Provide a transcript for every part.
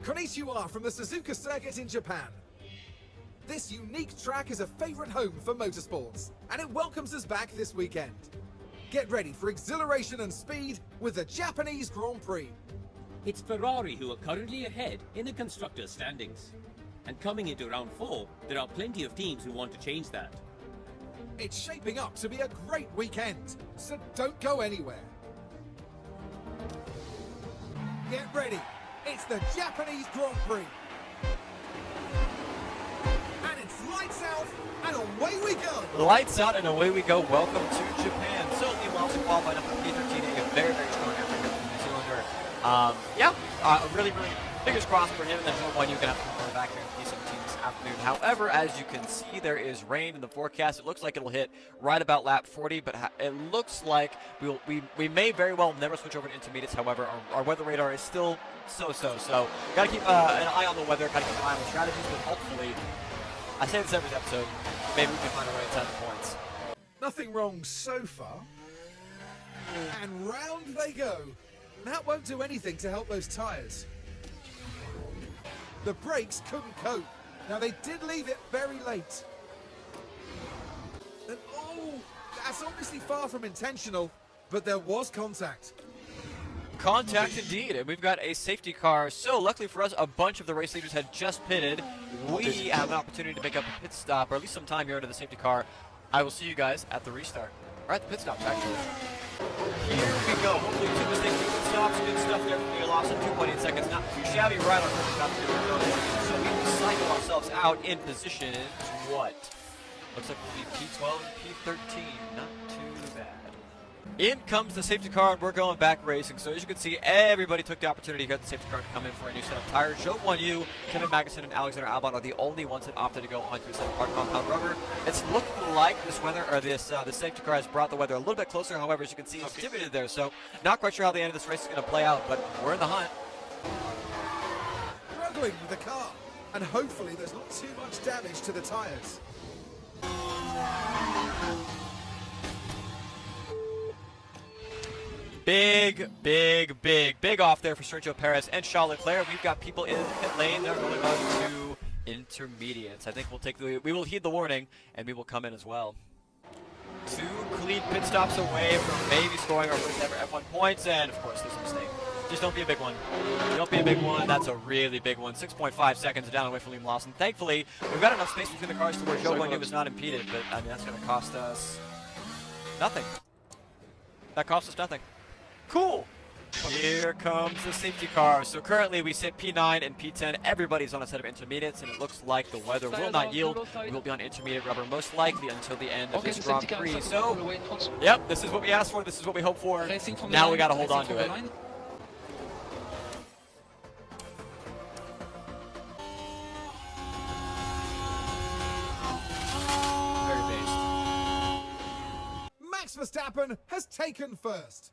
Konnichiwa from the Suzuka Circuit in Japan. This unique track is a favorite home for motorsports, and it welcomes us back this weekend. Get ready for exhilaration and speed with the Japanese Grand Prix. It's Ferrari who are currently ahead in the constructors' standings. And coming into round 4, there are plenty of teams who want to change that. It's shaping up to be a great weekend, so don't go anywhere. Get ready, it's the Japanese Grand Prix. And it's lights out and away we go. Lights out and away we go. Welcome to Japan. So Liam Lawson qualified up for P13, a very, very strong effort here from New Zealander. Really fingers crossed for him, and then one you can have to come back here in P17 this afternoon. However, as you can see, there is rain in the forecast. It looks like it'll hit right about lap 40, but it looks like we may very well never switch over to intermediates. However, our weather radar is still so. So got to keep an eye on the weather, got to keep an eye on the strategies, but hopefully, I say this every episode, maybe we can find a way inside the points. Nothing wrong so far. And round they go. That won't do anything to help those tyres. The brakes couldn't cope. Now they did leave it very late. And oh, that's obviously far from intentional, but there was contact. Contact indeed, and we've got a safety car. So luckily for us, a bunch of the race leaders had just pitted. We have an opportunity to make up a pit stop, or at least some time here into the safety car. I will see you guys at the restart. Or at the pit stops, actually. Here we go. Hopefully 2 mistakes, 2 pit stops. Good stuff there from Neil Lawson. 2.8 seconds. Not too shabby right on pit stop. So we will cycle ourselves out in position. What? Looks like we'll be P12 and P13. Not too bad. In comes the safety car, and we're going back racing. So as you can see, everybody took the opportunity to get the safety car to come in for a new set of tires. Joe Guan Yu, Kevin Magnussen, and Alexander Albon are the only ones that opted to go onto a set of hard compound rubber. It's looking like this weather, or this the safety car has brought the weather a little bit closer. However, as you can see, it's divided there. So not quite sure how the end of this race is going to play out, but we're in the hunt. Struggling with the car, and hopefully there's not too much damage to the tyres. Big off there for Sergio Perez and Charles Leclerc. We've got people in the pit lane. They're going on to intermediates. I think we will heed the warning, and we will come in as well. 2 clean pit stops away from maybe scoring our first ever F1 points, and of course, there's a mistake. Just don't be a big one. Don't be a big one. That's a really big one. 6.5 seconds down away from Liam Lawson. Thankfully, we've got enough space between the cars to where Joe Guan Yu is not impeded, but I mean, that's going to cost us nothing. That cost us nothing. Cool. Here comes the safety car. So currently we sit P9 and P10. Everybody's on a set of intermediates, and it looks like the weather will not yield. We will be on intermediate rubber most likely until the end of this Grand Prix. So, yep, this is what we asked for. This is what we hoped for. Now we got to hold on to it. Very based. Max Verstappen has taken first.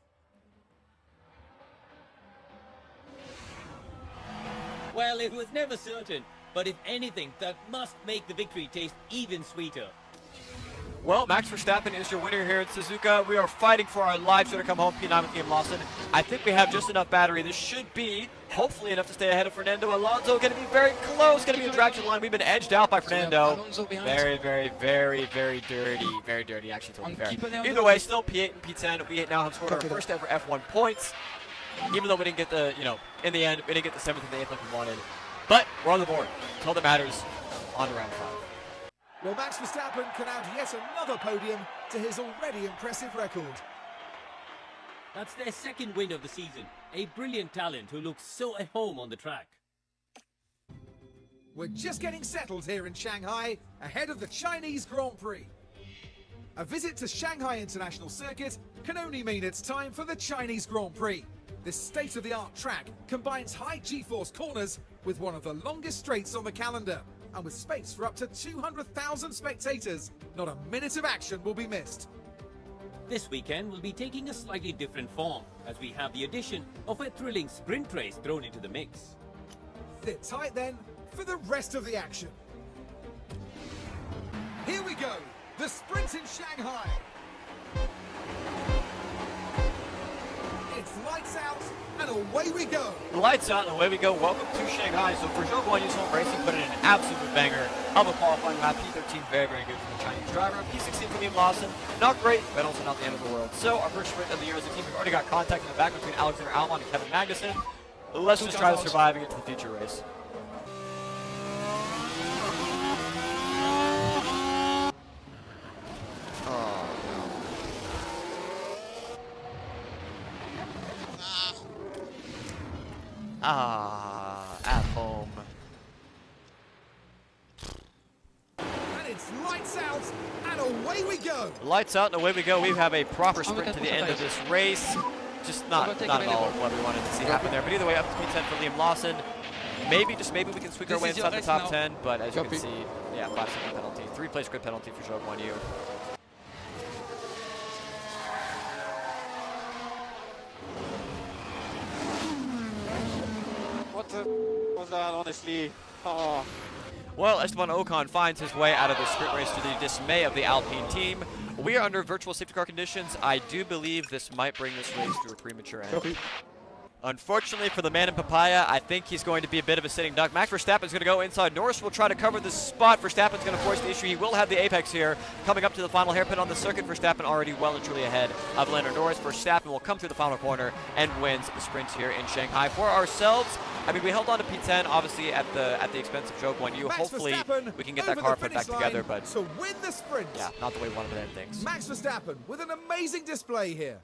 Well, it was never certain, but if anything, that must make the victory taste even sweeter. Well, Max Verstappen is your winner here at Suzuka. We are fighting for our lives here to come home, P9 with Liam Lawson. I think we have just enough battery. This should be, hopefully, enough to stay ahead of Fernando Alonso. Going to be very close. Going to be a drag to the line. We've been edged out by Fernando. Very dirty. Very dirty, actually, to be fair. Either way, still P8 and P10. We now have scored our first ever F1 points. Even though we didn't get the, in the end, we didn't get the 7th and the 8th like we wanted. But we're on the board. That's all that matters. On to round 5. Well, Max Verstappen can add yet another podium to his already impressive record. That's their 2nd win of the season. A brilliant talent who looks so at home on the track. We're just getting settled here in Shanghai, ahead of the Chinese Grand Prix. A visit to Shanghai International Circuit can only mean it's time for the Chinese Grand Prix. This state-of-the-art track combines high G-force corners with one of the longest straights on the calendar. And with space for up to 200,000 spectators, not a minute of action will be missed. This weekend will be taking a slightly different form, as we have the addition of a thrilling sprint race thrown into the mix. Sit tight then for the rest of the action. Here we go, the sprint in Shanghai. It's lights out and away we go. Lights out and away we go. Welcome to Shanghai. So for Zhou Guanyu's home race, he put in an absolute banger of a qualifying lap. P13, very, very good from the Chinese driver. P16 for Liam Lawson, not great, but also not the end of the world. So our first sprint of the year as a team, we've already got contact in the back between Alexander Albon and Kevin Magnussen. Let's just try to survive and get to the future race. At home. And it's lights out and away we go. Lights out and away we go. We have a proper sprint to the end of this race. Just not at all what we wanted to see happen there. But either way, up to P10 for Liam Lawson. Maybe, just maybe we can squeak our way inside the top 10. But as you can see, yeah, 5-second penalty. 3-place grid penalty for Zhou Guanyu. What the was that, honestly? Oh. Well, Esteban Ocon finds his way out of the sprint race to the dismay of the Alpine team. We are under virtual safety car conditions. I do believe this might bring this race to a premature end. Unfortunately for the man in Papaya, I think he's going to be a bit of a sitting duck. Max Verstappen is going to go inside. Norris will try to cover this spot. Verstappen's going to force the issue. He will have the apex here. Coming up to the final hairpin on the circuit, Verstappen already well and truly ahead of Lando Norris. Verstappen will come through the final corner and wins the sprint here in Shanghai. For ourselves, I mean, we held on to P10, obviously at the expense of Zhou Guanyu. Hopefully, we can get that car put back together, but to win the sprint. Yeah, not the way we wanted to end things. Max Verstappen with an amazing display here.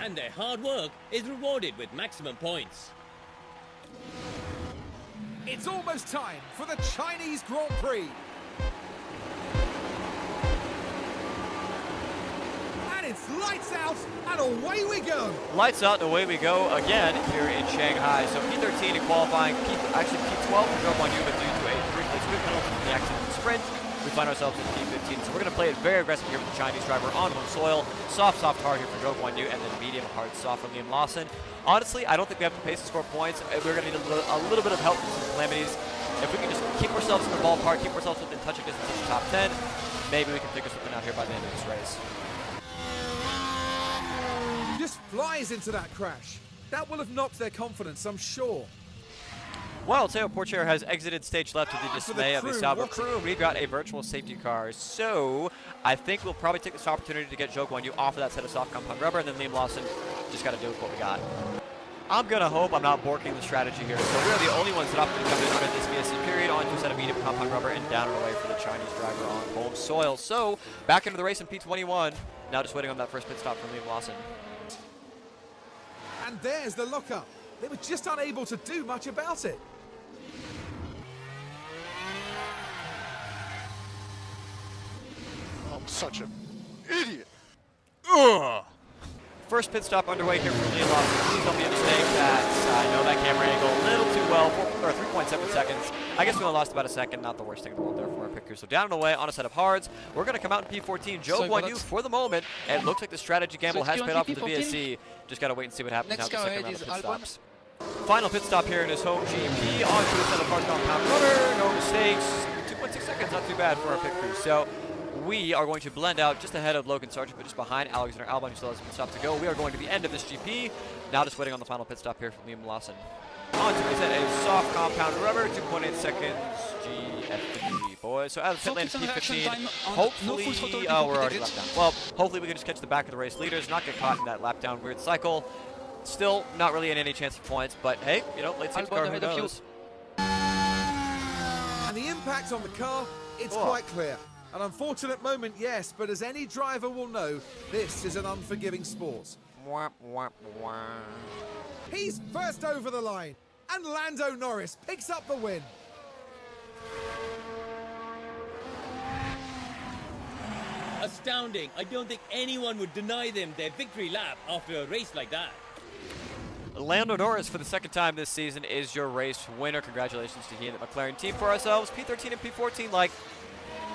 And their hard work is rewarded with maximum points. It's almost time for the Chinese Grand Prix. And it's lights out and away we go. Lights out and away we go again here in Shanghai. So P13 in qualifying, actually P12 for Zhou Guanyu, but due to a 3-place grid penalty from the accident sprint, we find ourselves in P15. So we're going to play it very aggressive here with the Chinese driver on home soil. Soft hard here for Zhou Guanyu, and then medium hard soft for Liam Lawson. Honestly, I don't think we have the pace to score points. We're going to need a little bit of help from some calamities. If we can just keep ourselves in the ballpark, keep ourselves within touching distance of the top 10, maybe we can figure something out here by the end of this race. Just flies into that crash. That will have knocked their confidence, I'm sure. Well, Teo Porcher has exited stage left to the dismay of the Sauber crew. crew. We've got a virtual safety car, so I think we'll probably take this opportunity to get Zhou Guanyu off of that set of soft compound rubber, and then Liam Lawson just got to deal with what we got. I'm going to hope I'm not borking the strategy here. So we're the only ones that opted to come in for this VSC period onto a set of medium compound rubber and down and away for the Chinese driver on home soil. So back into the race in P21. Now just waiting on that first pit stop from Liam Lawson. And there's the lockup. They were just unable to do much about it. I'm such an idiot. Ugh. First pit stop underway here from Liam Lawson. Please don't be a mistake. I know that camera angle a little too well. 3.7 seconds. I guess we only lost about a second. Not the worst thing in the world there for our pick crew. So down and away on a set of hards. We're going to come out in P14. Zhou Guanyu for the moment. And it looks like the strategy gamble has paid off with the VSC. Just got to wait and see what happens now with the second round of pit stops. Final pit stop here in his home GP. Onto a set of hard compound rubber. No mistakes. 2.6 seconds. Not too bad for our pit crew. So we are going to blend out just ahead of Logan Sargent, but just behind Alexander Albon, who still has a pit stop to go. We are going to the end of this GP. Now just waiting on the final pit stop here from Liam Lawson. On to reset a soft compound rubber, 2.8 seconds, GFG, boys. So out of the pit lane, P15, hopefully, we're already lap down. Well, hopefully we can just catch the back of the race leaders, not get caught in that lap down weird cycle. Still not really in any chance of points, but hey, you know, late safety car, who knows? And the impact on the car, it's quite clear. An unfortunate moment, yes, but as any driver will know, this is an unforgiving sport. He's first over the line, and Lando Norris picks up the win. Astounding. I don't think anyone would deny them their victory lap after a race like that. Lando Norris, for the second time this season, is your race winner. Congratulations to he and the McLaren team. For ourselves, P13 and P14, like,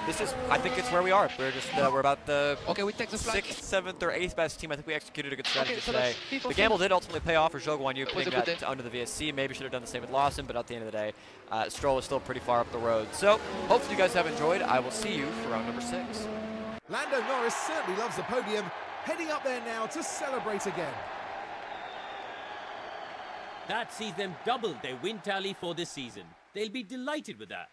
this is, I think it's where we are. We're just, we're about the Okay, we take the flag. 6th, 7th, or 8th best team. I think we executed a good strategy Okay, so today. that's The gamble did ultimately pay off for Zhou Guanyu, was putting a good that day. under the VSC. Maybe should have done the same with Lawson, but at the end of the day, Stroll is still pretty far up the road. So, hopefully you guys have enjoyed. I will see you for round number 6. Lando Norris certainly loves the podium, heading up there now to celebrate again. That sees them double their win tally for this season. They'll be delighted with that.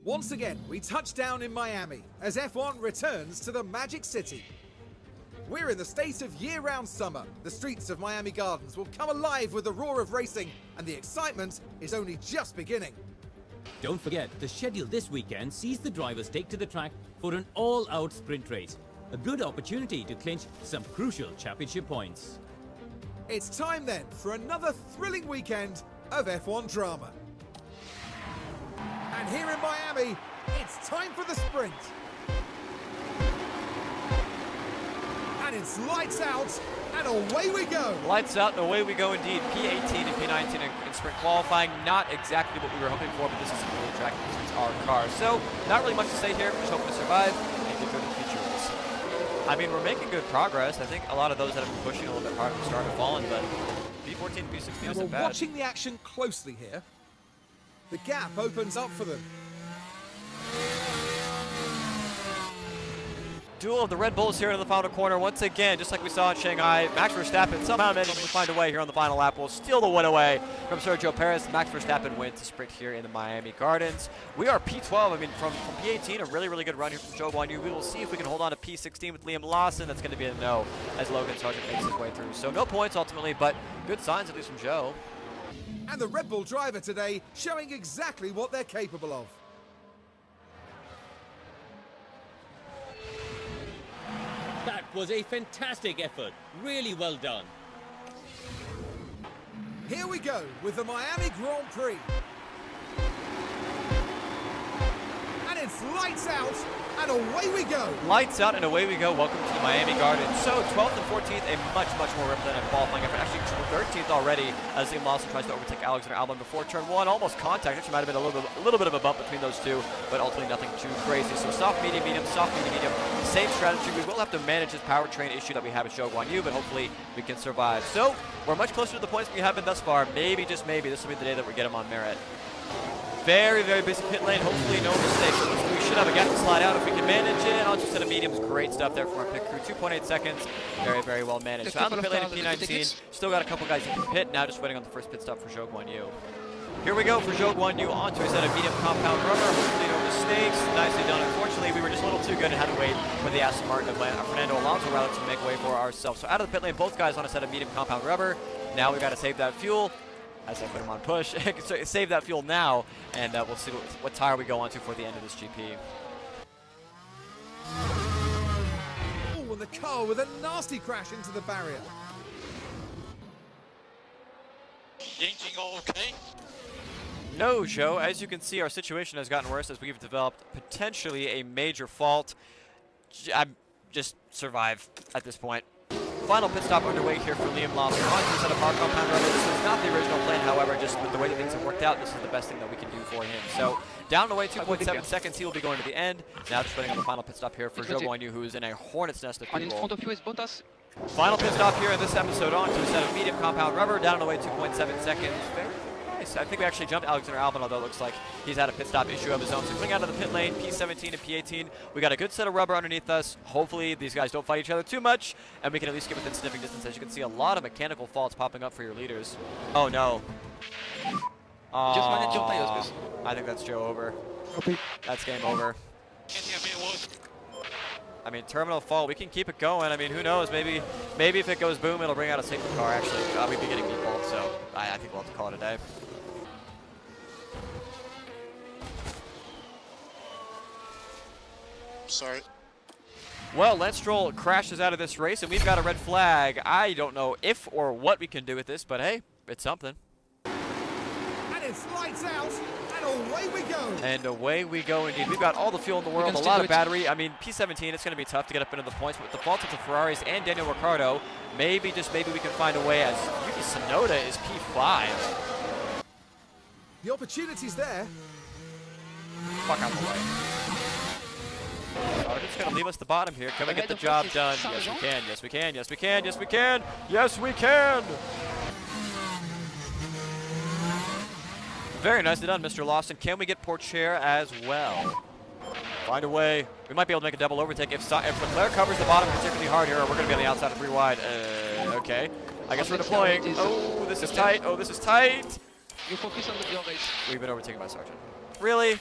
Once again, we touch down in Miami as F1 returns to the Magic City. We're in the state of year-round summer. The streets of Miami Gardens will come alive with the roar of racing, and the excitement is only just beginning. Don't forget, the schedule this weekend sees the drivers take to the track for an all-out sprint race. A good opportunity to clinch some crucial championship points. It's time then for another thrilling weekend of F1 drama. And here in Miami, it's time for the sprint. And it's lights out, and away we go. Lights out and away we go indeed. P18 and P19 in sprint qualifying. Not exactly what we were hoping for, but this is really attractive. This is our car. So, not really much to say here. We're just hoping to survive and get through the future race. I mean, we're making good progress. I think a lot of those that have been pushing a little bit harder have started falling, but P14 and P16 Now we're isn't bad. watching the action closely here. The gap opens up for them. Duel of the Red Bulls here in the final corner. Once again, just like we saw in Shanghai, Max Verstappen somehow managed to find a way here on the final lap. Will steal the win away from Sergio Perez. Max Verstappen wins the sprint here in the Miami Gardens. We are P12. I mean, from P18, a really, really good run here from Zhou Guanyu. We will see if we can hold on to P16 with Liam Lawson. That's going to be a no as Logan Sargent makes his way through. So no points ultimately, but good signs at least from Zhou. And the Red Bull driver today showing exactly what they're capable of. That was a fantastic effort. Really well done. Here we go with the Miami Grand Prix. And it's lights out, and away we go. Lights out and away we go. Welcome to the Miami Gardens. So 12th and 14th, a much, much more representative qualifying effort. Actually 13th already as Liam Lawson tries to overtake Alexander Albon before turn 1. Almost contact. Actually might have been a little bit of a bump between those two, but ultimately nothing too crazy. So soft, medium, medium, soft, medium, medium. Same strategy. We will have to manage this powertrain issue that we have with Zhou Guanyu, but hopefully we can survive. So we're much closer to the points we have been thus far. Maybe, just maybe, this will be the day that we get them on merit. Very, very busy pit lane. Hopefully no mistakes. We should have a gap to slide out if we can manage it. On to set of mediums. Great stuff there from our pit crew. 2.8 seconds. Very, very well managed. So out of the pit lane at P19. Still got a couple guys in the pit. Now just waiting on the first pit stop for Zhou Guanyu. Here we go for Zhou Guanyu onto a set of medium compound rubber. Hopefully no mistakes. Nicely done. Unfortunately, we were just a little too good and had to wait for the Aston Martin of Fernando Alonso rather to make way for ourselves. So out of the pit lane, both guys on a set of medium compound rubber. Now we got to save that fuel. As I put him on push, save that fuel now, and we'll see what tire we go onto for the end of this GP. Oh, and the car with a nasty crash into the barrier. Engine all okay? No, Joe. As you can see, our situation has gotten worse as we've developed potentially a major fault. I'm just survive at this point. Final pit stop underway here for Liam Lawson. On to set of power compound rubber. This was not the original plan, however, just with the way that things have worked out, this is the best thing that we can do for him. So down and away 2.7 seconds, he will be going to the end. Now just waiting on the final pit stop here for Zhou Guanyu, who is in a hornet's nest of And in people. front of you is Bottas. Final pit stop here in this episode on to a set of medium compound rubber. Down and away 2.7 seconds. Very nice. I think we actually jumped Alexander Albon, although it looks like he's had a pit stop issue of his own. So coming out of the pit lane, P17 and P18, we got a good set of rubber underneath us. Hopefully these guys don't fight each other too much, and we can at least get within sniffing distance. As you can see, a lot of mechanical faults popping up for your leaders. Oh no. Just manage your tires, guys. I think that's Joe over. Copy. That's game over. I mean, terminal fault, we can keep it going. I mean, who knows? Maybe if it goes boom, it'll bring out a safety car. Actually, we'd be getting default, so I think we'll have to call it a day. Sorry. Well, Lance Stroll crashes out of this race, and we've got a red flag. I don't know if or what we can do with this, but hey, it's something. And it's lights out, and away we go. And away we go indeed. We've got all the fuel in the world, a can lot still of do it. battery. I mean, P17, it's going to be tough to get up into the points, but with the fault of the Ferraris and Daniel Ricciardo, maybe, just maybe we can find a way, as Yuki Tsunoda is P5. The opportunity's there. fuck out the way. Sargent's gonna leave us the bottom here. Can we get the job done? Yes, we can. Yes, we can. Yes, we can. Yes, we can. Yes, we can. Very nicely done, Mr. Lawson. Can we get Pourchaire as well? Find a way. We might be able to make a double overtake if Leclerc covers the bottom particularly hard here, or we're going to be on the outside of 3 wide. Okay. I guess we're deploying. Oh, this is tight. Oh, this is tight. You focus on your race. We've been overtaken by Sargent. Really?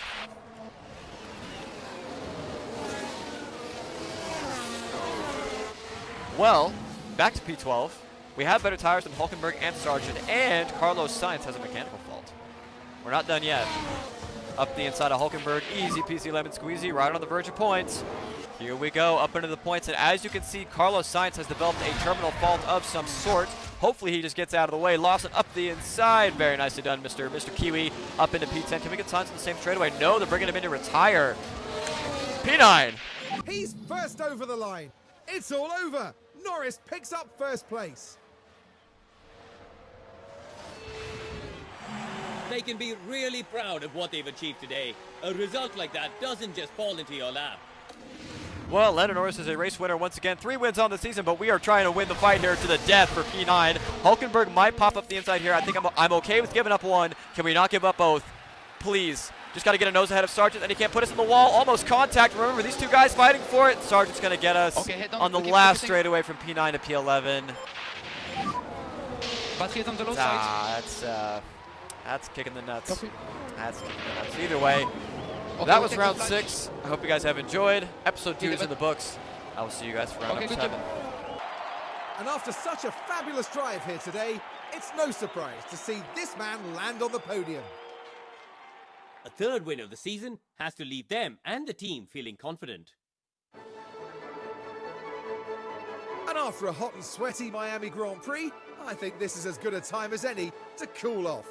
Well, back to P12. We have better tires than Hulkenberg and Sargent, and Carlos Sainz has a mechanical fault. We're not done yet. Up the inside of Hulkenberg, easy peasy lemon squeezy, right on the verge of points. Here we go, up into the points, and as you can see, Carlos Sainz has developed a terminal fault of some sort. Hopefully he just gets out of the way. Lawson up the inside, very nicely done, Mr. Kiwi, up into P10. Can we get Sainz on the same straightaway? No, they're bringing him in to retire. P9. He's first over the line. It's all over. Norris picks up first place. They can be really proud of what they've achieved today. A result like that doesn't just fall into your lap. Well, Lando Norris is a race winner once again. 3 wins on the season, but we are trying to win the fight here to the death for P9. Hulkenberg might pop up the inside here. I think I'm okay with giving up one. Can we not give up both? Please. Just got to get a nose ahead of Sargent, and he can't put us in the wall. Almost contact. Remember, these 2 guys fighting for it. Sargent's going to get us on the last straightaway from P9 to P11. Battery is on the low side. That's kicking the nuts. Copy. That's kicking the nuts. Either way, Okay, that we'll was take round the 6. I hope you guys have enjoyed. Episode 2 is 11. in the books. I will see you guys for round Okay, number good 7. job. And after such a fabulous drive here today, it's no surprise to see this man land on the podium. A 3rd win of the season has to leave them and the team feeling confident. And after a hot and sweaty Miami Grand Prix, I think this is as good a time as any to cool off.